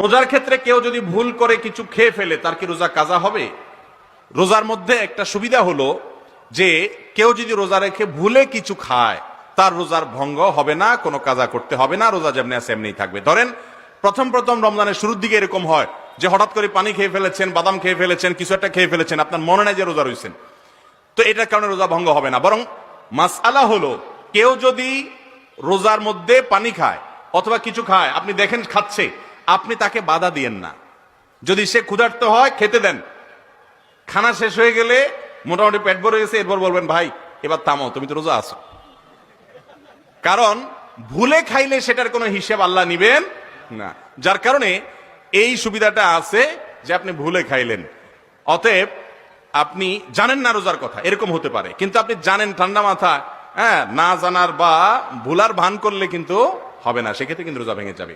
রোজার ক্ষেত্রে কেউ যদি ভুল করে কিছু খেয়ে ফেলে তার কি রোজা কাজা হবে? রোজার মধ্যে একটা সুবিধা হলো যে কেউ যদি রোজা রেখে ভুলে কিছু খায় তার রোজার ভঙ্গ হবে না, কোনো কাজা করতে হবে না, রোজা যেমনি আছে এমনি থাকবে। ধরেন প্রথম রমজানের শুরুর দিকে এরকম হয় যে হঠাৎ করে পানি খেয়ে ফেলেছেন, বাদাম খেয়ে ফেলেছেন, কিছু একটা খেয়ে ফেলেছেন, আপনার মনে নাই যে রোজা রয়েছেন, তো এটার কারণে রোজা ভঙ্গ হবে না। বরং মাসআলা হলো কেউ যদি রোজার মধ্যে পানি খায় অথবা কিছু খায়, আপনি দেখেন খাচ্ছে, আপনি তাকে বাধা দিয়েন না। যদি সে ক্ষুধার্ত হয় খেতে দেন, খানা শেষ হয়ে গেলে মোটামুটি পেট ভরে গেছে, এরপর বলবেন ভাই এবার থামো, তুমি তো রোজা আছো। কারণ ভুলে খাইলে সেটার কোনো হিসেব আল্লাহ নিবেন না। যার কারণে এই সুবিধাটা আছে যে আপনি ভুলে খাইলেন, অতএব আপনি জানেন না রোজার কথা, এরকম হতে পারে, কিন্তু আপনি জানেন ঠান্ডা মাথা, হ্যাঁ, না জানার বা ভুলার ভান করলে কিন্তু হবে না, সেক্ষেত্রে কিন্তু রোজা ভেঙে যাবে।